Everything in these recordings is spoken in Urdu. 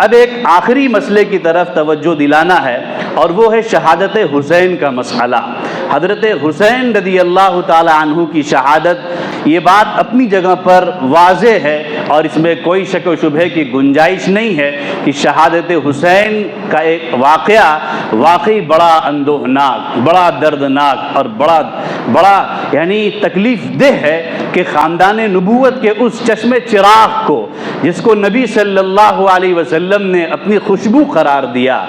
اب ایک آخری مسئلے کی طرف توجہ دلانا ہے، اور وہ ہے شہادت حسین کا مسئلہ۔ حضرت حسین رضی اللہ تعالی عنہ کی شہادت، یہ بات اپنی جگہ پر واضح ہے اور اس میں کوئی شک و شبہ کی گنجائش نہیں ہے کہ شہادت حسین کا ایک واقعہ واقعی بڑا اندوہناک، بڑا دردناک اور بڑا یعنی تکلیف دہ ہے کہ خاندان نبوت کے اس چشم چراغ کو، جس کو نبی صلی اللہ علیہ وسلم نے اپنی خوشبو قرار دیا،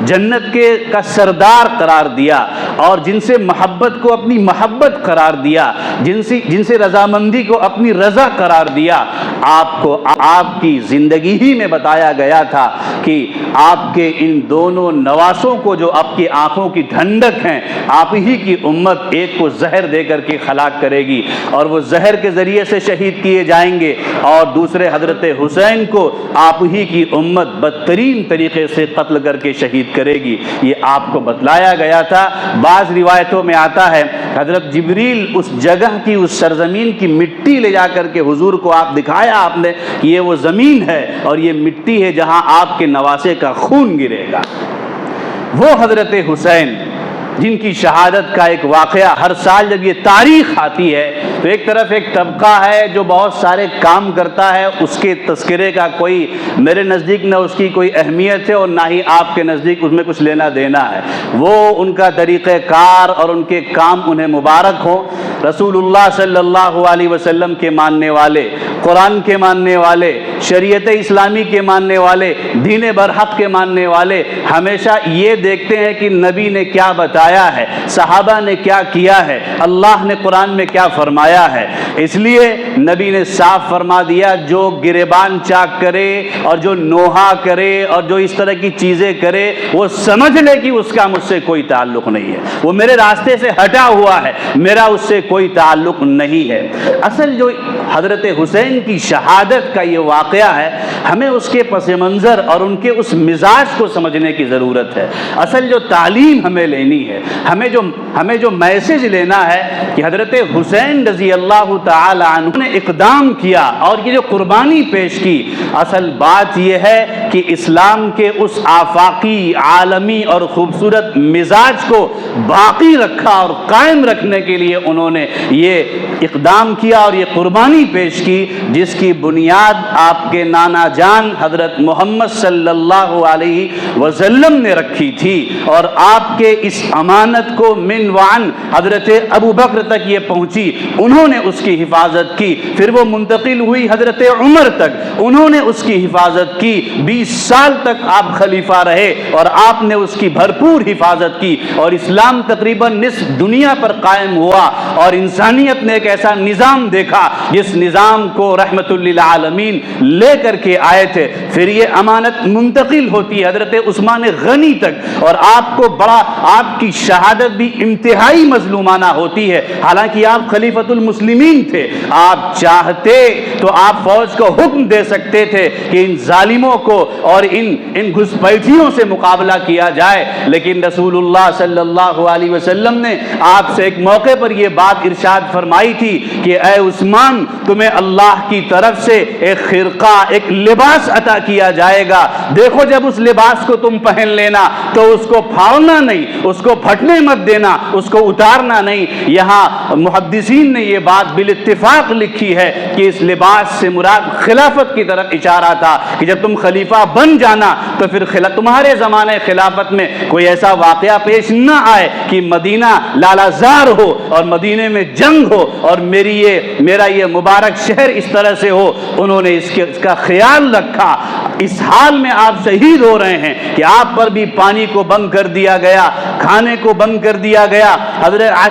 جنت کا سردار قرار دیا، اور جن سے محبت کو اپنی محبت قرار دیا، جن سے رضامندی کو اپنی رضا قرار دیا، آپ کو آپ کی زندگی ہی میں بتایا گیا تھا کہ آپ کے ان دونوں نواسوں کو، جو آپ کی آنکھوں کی ٹھنڈک ہیں، آپ ہی کی امت ایک کو زہر دے کر کے ہلاک کرے گی اور وہ زہر کے ذریعے سے شہید کیے جائیں گے، اور دوسرے حضرت حسین کو آپ ہی کی امت بدترین طریقے سے قتل کر کے شہید کرے گی۔ یہ آپ کو بتلایا گیا تھا۔ بعض روایتوں میں آتا ہے حضرت جبریل اس جگہ کی، اس سرزمین کی مٹی لے جا کر کے حضور کو آپ دکھایا، آپ نے کہ یہ وہ زمین ہے اور یہ مٹی ہے جہاں آپ کے نواسے کا خون گرے گا۔ وہ حضرت حسین جن کی شہادت کا ایک واقعہ ہر سال جب یہ تاریخ آتی ہے تو ایک طرف ایک طبقہ ہے جو بہت سارے کام کرتا ہے، اس کے تذکرے کا کوئی میرے نزدیک نہ اس کی کوئی اہمیت ہے اور نہ ہی آپ کے نزدیک اس میں کچھ لینا دینا ہے۔ وہ ان کا طریقہ کار اور ان کے کام انہیں مبارک ہوں۔ رسول اللہ صلی اللہ علیہ وسلم کے ماننے والے، قرآن کے ماننے والے، شریعت اسلامی کے ماننے والے، دین برحق کے ماننے والے ہمیشہ یہ دیکھتے ہیں کہ نبی نے کیا بتایا ہے، صحابہ نے کیا کیا ہے، اللہ نے قرآن میں کیا فرمایا ہے۔ اس لیے نبی نے صاف فرما دیا، جو گریبان چاک کرے اور جو نوحہ کرے اور جو اس طرح کی چیزیں کرے، وہ سمجھ لے کہ اس کا مجھ سے کوئی تعلق نہیں ہے، وہ میرے راستے سے ہٹا ہوا ہے، میرا اس سے کوئی تعلق نہیں ہے۔ اصل جو حضرت حسین کی شہادت کا یہ واقعہ ہے، ہمیں اس کے پس منظر اور ان کے اس مزاج کو سمجھنے کی ضرورت ہے۔ اصل جو تعلیم ہمیں لینی ہے، ہمیں جو میسج لینا ہے کہ حضرت حسین رضی اللہ تعالی عنہ نے اقدام کیا اور یہ جو قربانی پیش کی، اصل بات یہ ہے کہ اسلام کے اس آفاقی، عالمی اور خوبصورت مزاج کو باقی رکھا اور قائم رکھنے کے لیے انہوں نے یہ اقدام کیا اور یہ قربانی پیش کی، جس کی بنیاد آپ کے نانا جان حضرت محمد صلی اللہ علیہ وسلم نے رکھی تھی، اور آپ کے اس امانت کو من وعن حضرت ابو بکر تک یہ پہنچی، انہوں نے اس کی حفاظت کی، پھر وہ منتقل ہوئی حضرت عمر تک، انہوں نے اس کی حفاظت کی، 20 سال تک آپ خلیفہ رہے اور آپ نے اس کی بھرپور حفاظت کی، اور اسلام تقریباً نصف دنیا پر قائم ہوا، اور انسانیت نے ایک ایسا نظام دیکھا جس نظام کو رحمت للعالمین لے کر کے آئے تھے۔ پھر یہ امانت منتقل ہوتی ہے حضرت عثمان غنی تک، اور آپ کو آپ کی شہادت بھی انتہائی مظلومانہ ہوتی ہے، حالانکہ آپ خلیفۃ المسلمین تھے، آپ چاہتے تو آپ فوج کو حکم دے سکتے تھے کہ ان ظالموں کو اور ان گھسپیٹھیوں سے مقابلہ کیا جائے، لیکن رسول اللہ صلی اللہ علیہ وسلم نے آپ سے ایک موقع پر یہ بات ارشاد فرمائی تھی کہ اے عثمان، تمہیں اللہ کی طرف سے ایک خرقہ، ایک لباس عطا کیا جائے گا، دیکھو جب اس لباس کو تم پہن لینا تو اس کو پھاڑنا نہیں، اس کو پھٹنے مت دینا، اس کو اتارنا نہیں۔ یہاں محدثین نے یہ بات بالاتفاق لکھی ہے کہ اس لباس سے مراد خلافت کی طرف اشارہ تھا کہ جب تم خلیفہ بن جانا تو پھر تمہارے زمانے خلافت میں کوئی ایسا واقعہ پیش نہ آئے کہ مدینہ لالازار ہو اور مدینے میں جنگ ہو اور میرا یہ مبارک شہر اس طرح سے ہو۔ انہوں نے اس کا خیال رکھا۔ اس حال میں آپ شہید ہو رہے ہیں کہ آپ پر بھی پانی کو بند کر دیا گیا، کھانے کو بند کر دیا گیا،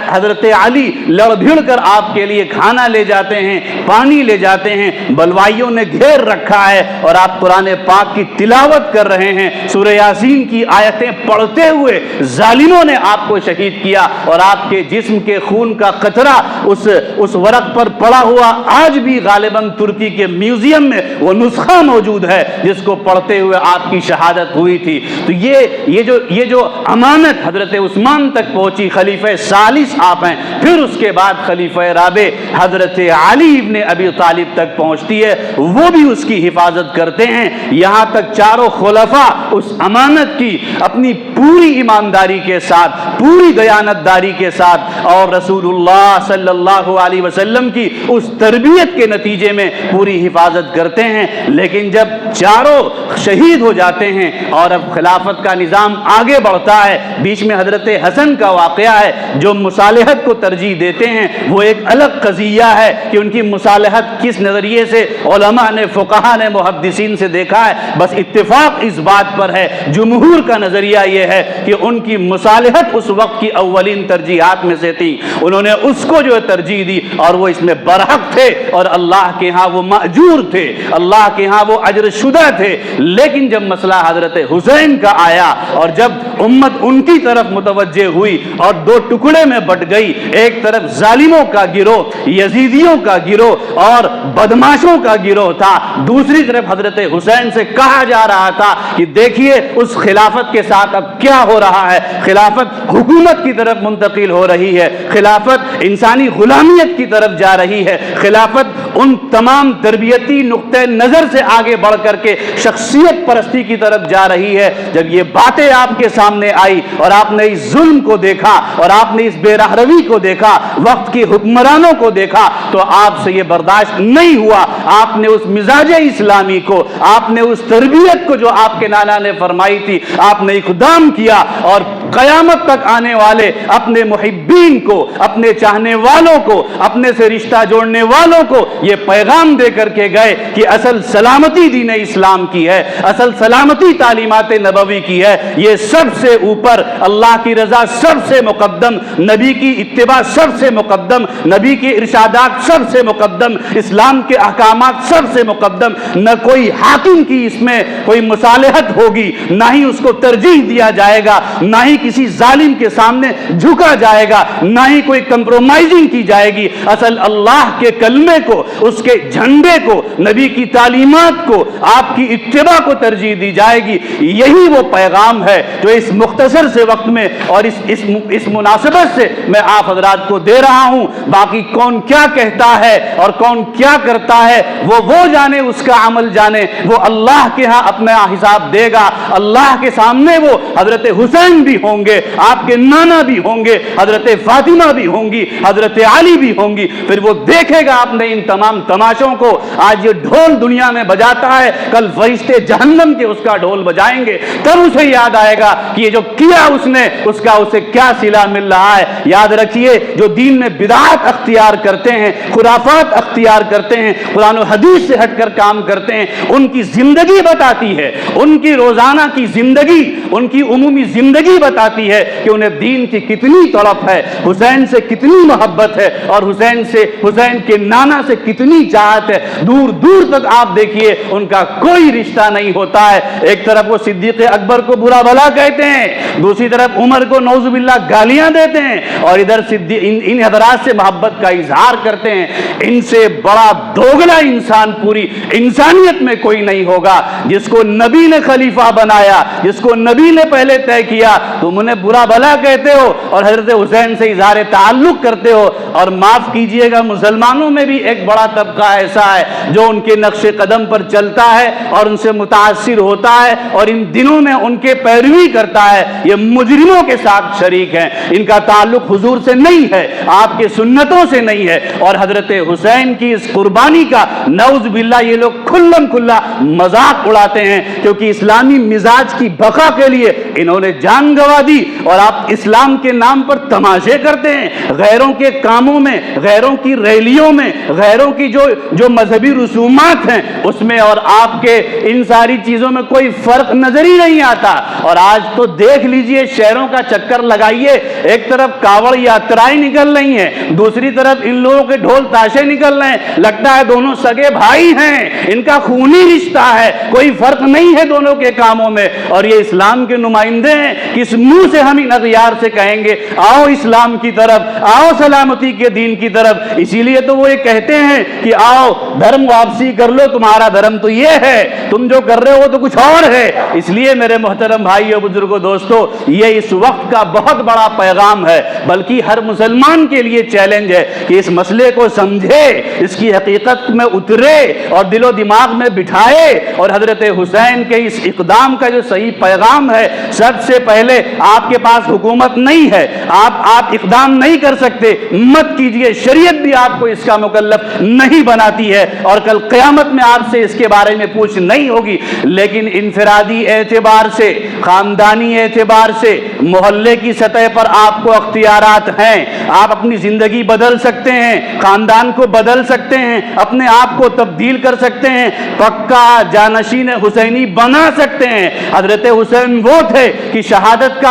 حضرت علی لڑ بھڑ کر آپ کے لیے کھانا لے جاتے ہیں، پانی لے جاتے ہیں، بلوائیوں نے گھیر رکھا ہے اور آپ قرآن پاک کی تلاوت کر رہے ہیں، سورہ یاسین کی آیتیں پڑھتے ہوئے ظالموں نے آپ کو شہید کیا، اور آپ کے جسم کے خون کا قطرہ اس ورق پر پڑا ہوا آج بھی غالباً ترکی کے میوزیم میں وہ نسخہ موجود ہے جس جس کو پڑھتے ہوئے آپ کی شہادت ہوئی تھی۔ تو یہ جو امانت حضرت عثمان تک پہنچی، خلیفہ ثالث آپ ہیں، پھر اس کے بعد خلیفہ رابع حضرت علی ابن ابی طالب تک پہنچتی ہے، وہ بھی اس کی حفاظت کرتے ہیں، یہاں تک چاروں خلفاء اس امانت کی اپنی پوری ایمانداری کے ساتھ، پوری دیانتداری کے ساتھ اور رسول اللہ صلی اللہ علیہ وسلم کی اس تربیت کے نتیجے میں پوری حفاظت کرتے ہیں۔ لیکن جب چاروں شہید ہو جاتے ہیں اور اب خلافت کا نظام آگے بڑھتا ہے، بیچ میں حضرت حسن کا واقعہ ہے، جو مصالحت کو ترجیح دیتے ہیں، وہ ایک الگ قضیہ ہے کہ ان کی مصالحت کس نظریے سے علماء نے، فقہاء نے، محدثین سے دیکھا ہے۔ بس اتفاق اس بات پر ہے، جمہور کا نظریہ یہ ہے کہ ان کی مصالحت اس وقت کی اولین ترجیحات میں سے تھی، انہوں نے اس کو جو ترجیح دی اور وہ اس میں برحق تھے اور اللہ کے ہاں وہ مأجور تھے، اللہ کے ہاں وہ اجر شدہ تھے۔ لیکن جب مسئلہ حضرت حسین کا آیا اور جب امت ان کی طرف متوجہ ہوئی اور دو ٹکڑے میں بٹ گئی، ایک طرف ظالموں کا گروہ، یزیدیوں کا گروہ اور بدماشوں کا گروہ تھا، دوسری طرف حضرت حسین سے کہا جا رہا تھا کہ دیکھیے اس خلافت کے ساتھ اب کیا ہو رہا ہے، خلافت حکومت کی طرف منتقل ہو رہی ہے، خلافت انسانی غلامیت کی طرف جا رہی ہے، خلافت ان تمام تربیتی نقطہ نظر سے آگے بڑھ کر کے شخصیت پرستی کی طرف جا رہی ہے۔ جب یہ باتیں آپ کے سامنے آئی اور آپ نے اس ظلم کو دیکھا اور آپ نے اس بے رحمی کو دیکھا، وقت کی حکمرانوں کو دیکھا، تو آپ سے یہ برداشت نہیں ہوا، آپ نے اس مزاج اسلامی کو، آپ نے اس تربیت کو جو آپ کے نانا نے فرمائی تھی، آپ نے اقدام کیا اور قیامت تک آنے والے اپنے محبین کو، اپنے چاہنے والوں کو، اپنے سے رشتہ جوڑنے والوں کو یہ پیغام دے کر کے گئے کہ اصل سلامتی دین اسلام کی ہے، اصل سلامتی تعلیمات نبوی کی ہے، یہ سب سے اوپر اللہ کی رضا سب سے مقدم، نبی کی اتباع سب سے مقدم، نبی کی ارشادات سب سے مقدم، اسلام کے احکامات سب سے مقدم، نہ کوئی حاکم کی اس میں کوئی مصالحت ہوگی، نہ ہی اس کو ترجیح دیا جائے گا، نہ ہی کسی ظالم کے سامنے جھکا جائے گا، نہ ہی کوئی کمپرومائزنگ کی جائے گی، اصل اللہ کے کلمے کو، اس کے جھنڈے کو، نبی کی تعلیمات کو، آپ کی اتباع کو ترجیح دی جائے گی۔ یہی وہ پیغام ہے جو اس مختصر سے وقت میں اور اس مناسبت سے میں آپ حضرات کو دے رہا ہوں۔ باقی کون کیا کہتا ہے اور کون کیا کرتا ہے وہ جانے، اس کا عمل جانے، وہ اللہ کے ہاں اپنا حساب دے گا، اللہ کے سامنے وہ حضرت حسین بھی ہوں گے، آپ کے نانا بھی ہوں گے، حضرت فاطمہ بھی ہوں گی، حضرت علی بھی ہوں گی، پھر وہ دیکھے گا آپ نے ان تمام تماشوں کو۔ آج یہ ڈھول دنیا میں بجاتا ہے، کل فرشتے جہنم کے اس کا ڈھول بجائیں گے، تب اسے یاد آئے گا کہ یہ جو کیا اس نے، اس کا اسے کیا صلہ مل رہا ہے۔ یاد رکھیے، جو دین میں بدعات اختیار کرتے ہیں، خرافات اختیار کرتے ہیں، قرآن و حدیث سے ہٹ کر کام کرتے ہیں، ان کی زندگی بتاتی ہے، ان کی روزانہ کی زندگی، ان کی عمومی زندگی بتاتی ہے کہ انہیں دین کی کتنی تڑپ ہے، حسین سے کتنی محبت ہے اور حسین کے نانا سے کتنی چاہت ہے۔ دور دور تک آپ دیکھیے ان کا کوئی رشتہ نہیں ہوتا ہے، ایک طرف وہ صدیق اکبر کو برا بھلا کہتے ہیں، دوسری طرف عمر کو نعوذ باللہ گالیاں دیتے ہیں، اور ادھر ان حضرات سے محبت کا اظہار کرتے ہیں۔ ان سے بڑا دوگلا انسان پوری انسانیت میں کوئی نہیں ہوگا، جس کو نبی نے خلیفہ بنایا، جس کو نبی نے پہلے طے کیا، تم انہیں برا بھلا کہتے ہو اور حضرت حسین سے اظہار تعلق کرتے ہو۔ اور معاف کیجئے گا، مسلمانوں میں بھی ایک بڑا طبقہ ایسا ہے جو ان کے نقش قدم پر چلتا ہے اور ان سے متاثر ہوتا ہے اور ان دنوں میں ان کے پیروی کرتا ہے۔ یہ مجرموں کے ساتھ شریک ہیں، ان کا تعلق حضور سے نہیں ہے، آپ کے سنتوں سے نہیں ہے، اور حضرت حسین کی اس قربانی کا نعوذ باللہ یہ لوگ کھلم کھلا مذاق اڑاتے ہیں، کیونکہ اسلامی مزاج کی بقا کے لیے انہوں نے جان گنوا دی، اور آپ اسلام کے نام پر تماشے کرتے ہیں، غیروں کے کاموں میں، غیروں کی ریلیوں میں، غیروں کی جو مذہبی رسومات ہیں اس میں اور آپ کے ان ساری چیزوں میں کوئی فرق نظر ہی نہیں آتا۔ اور آج تو دیکھ لیجئے، شہروں کا چکر لگائیے، ایک طرف کاوڑ یاترائیں نکل رہی ہیں، دوسری طرف ان لوگوں کے ڈھول تاشے نکل رہے ہیں، لگتا ہے دونوں سگے بھائی ہیں، ان کا خونی رشتہ ہے، کوئی فرق نہیں ہے دونوں کے کاموں میں، اور یہ اسلام اسلام کے نمائندے ہیں، کس منہ سے ہم ان اغیار سے کہیں گے آؤ اسلام کی طرف، آؤ سلامتی کے دین کی طرف؟ اسی لیے تو وہ یہ کہتے ہیں کہ آؤ دھرم واپسی کر لو، تمہارا دھرم تو یہ ہے، تم جو کر رہے ہو تو کچھ اور ہے۔ اس لیے میرے محترم بھائیو، بزرگوں، دوستو، یہ اس وقت کا بہت بڑا پیغام ہے، بلکہ ہر مسلمان کے لیے چیلنج ہے کہ اس مسئلے کو سمجھے، اس کی حقیقت میں اترے اور دل و دماغ میں بٹھائے، اور حضرت حسین کے اس اقدام کا جو صحیح پیغام ہے، سب سے پہلے آپ کے پاس حکومت نہیں ہے، آپ اقدام نہیں کر سکتے، مت کیجئے، شریعت بھی آپ کو اس کا مکلف نہیں بناتی ہے، اور کل قیامت میں آپ سے اس کے بارے میں پوچھ نہیں ہوگی، لیکن انفرادی اعتبار سے، خاندانی اعتبار سے، محلے کی سطح پر آپ کو اختیارات ہیں، آپ اپنی زندگی بدل سکتے ہیں، خاندان کو بدل سکتے ہیں، اپنے آپ کو تبدیل کر سکتے ہیں، پکا جانشین حسینی بنا سکتے ہیں۔ حضرت حسین وہ تھے کہ شہادت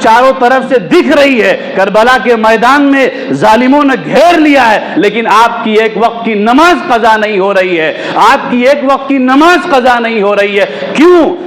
چاروں طرف سے دکھ رہی ہے، کربلا کے میدان میں ظالموں نے گھیر لیا ہے، لیکن آپ کی ایک وقت کی نماز قضا نہیں ہو رہی ہے، آپ کی ایک وقت کی نماز قضا نہیں ہو رہی ہے۔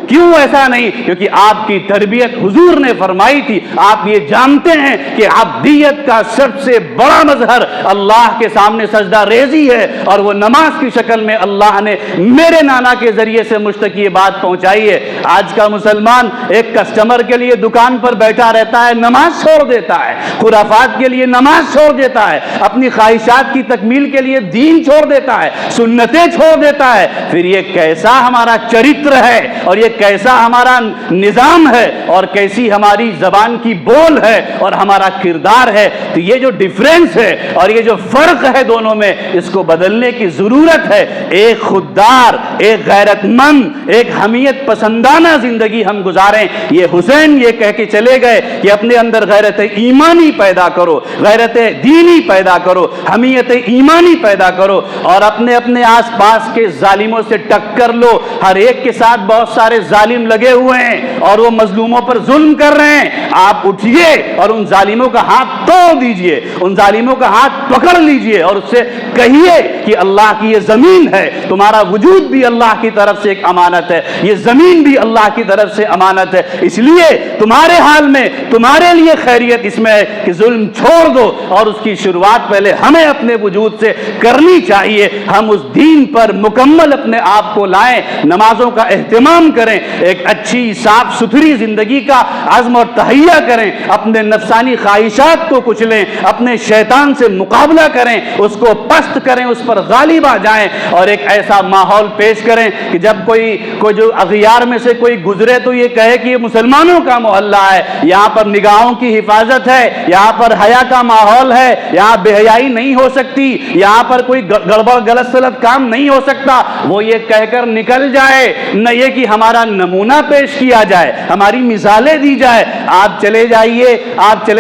کیوں ایسا نہیں؟ کیونکہ آپ کی تربیت حضور نے فرمائی تھی۔ آپ یہ جانتے ہیں کہ عبدیت کا سب سے بڑا مظہر اللہ کے سامنے سجدہ ریزی ہے، اور وہ نماز کی شکل میں اللہ نے میرے نانا کے ذریعے سے مجھ تک یہ بات پہنچائی ہے۔ آج کا مسلمان ایک کسٹمر کے لیے دکان پر بیٹھا رہتا ہے، نماز چھوڑ دیتا ہے، خرافات کے لیے نماز چھوڑ دیتا ہے، اپنی خواہشات کی تکمیل کے لیے دین چھوڑ دیتا ہے، سنتیں چھوڑ دیتا ہے۔ پھر یہ کیسا ہمارا چرتر ہے، اور یہ کیسا ہمارا نظام ہے، اور کیسی ہماری زبان کی بول ہے اور ہمارا کردار ہے؟ تو یہ جو ڈیفرنس ہے اور یہ جو فرق ہے دونوں میں، اس کو بدلنے کی ضرورت ہے۔ ایک خوددار، ایک غیرت مند، ایک حمیت پسندانہ زندگی ہم گزاریں۔ یہ حسین یہ کہہ کے چلے گئے کہ اپنے اندر غیرت ایمانی پیدا کرو، غیرت دینی پیدا کرو، حمیت ایمانی پیدا کرو، اور اپنے آس پاس کے ظالموں سے ٹکر لو۔ ہر ایک کے ساتھ بہت سارے ظالم لگے ہوئے ہیں اور وہ مظلوموں پر ظلم کر رہے ہیں۔ آپ اٹھیے اور ان ظالموں کا ہاتھ توڑ دیجئے، ان ظالموں کا ہاتھ پکڑ لیجئے، اور اس سے کہیے کہ اللہ کی یہ زمین ہے، تمہارا وجود بھی اللہ کی طرف سے ایک امانت ہے، یہ زمین بھی اللہ کی طرف سے امانت ہے، اس لیے تمہارے حال میں تمہارے لیے خیریت اس میں ہے کہ ظلم چھوڑ دو، اور اس کی شروعات پہلے ہمیں اپنے وجود سے کرنی چاہیے۔ ہم اس دین پر مکمل اپنے آپ کو لائیں، نمازوں کا اہتمام کریں، ایک اچھی صاف ستھری زندگی کا عزم اور تہیہ کریں، اپنے نفسانی خواہشات کو کچلیں، اپنے شیطان سے مقابلہ کریں، اس کو پست کریں، اس پر غالب آ جائیں، اور ایک ایسا ماحول پیش کریں کہ جب کوئی جو اغیار میں سے کوئی گزرے تو یہ کہے کہ یہ مسلمانوں کا محلہ ہے، یہاں پر نگاہوں کی حفاظت ہے، یہاں پر حیا کا ماحول ہے، یہاں بے حیائی نہیں ہو سکتی، یہاں پر کوئی گڑبڑ غلط سلط کام نہیں ہو سکتا۔ وہ یہ کہہ کر نکل جائے، نہ یہ کہ ہمارا نمونہ پیش کیا جائے، ہماری مثالیں دی جائے۔ آپ چلے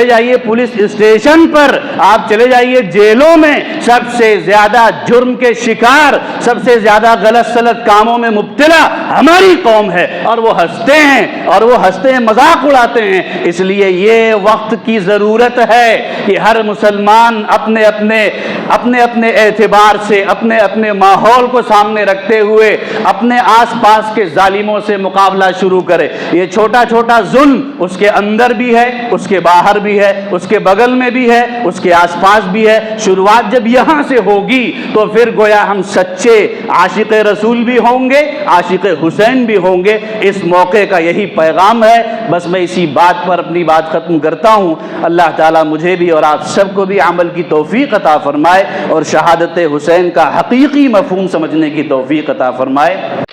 جائیے پولیس اسٹیشن پر، آپ چلے جائیے جیلوں میں، سب سے زیادہ جرم کے شکار، سب سے زیادہ غلط سلط کاموں میں مبتلا ہماری قوم ہے، اور وہ ہنستے ہیں، مذاق اڑاتے ہیں۔ اس لیے یہ وقت کی ضرورت ہے کہ ہر مسلمان اپنے اپنے اعتبار سے، اپنے ماحول کو سامنے رکھتے ہوئے اپنے آس پاس کے ظالموں سے مقابلہ شروع کرے۔ یہ چھوٹا چھوٹا ظلم اس کے اندر بھی ہے، اس کے باہر بھی ہے، اس کے بغل میں بھی ہے، اس کے آس پاس بھی ہے۔ شروعات جب یہاں سے ہوگی تو پھر گویا ہم سچے عاشق رسول بھی ہوں گے، عاشق حسین بھی ہوں گے۔ اس موقع کا یہی پیغام ہے۔ بس میں اسی بات پر اپنی بات ختم کرتا ہوں۔ اللہ تعالیٰ مجھے بھی اور آپ سب کو بھی عمل کی توفیق عطا فرمائے، اور شہادت حسین کا حقیقی مفہوم سمجھنے کی توفیق عطا فرمائے۔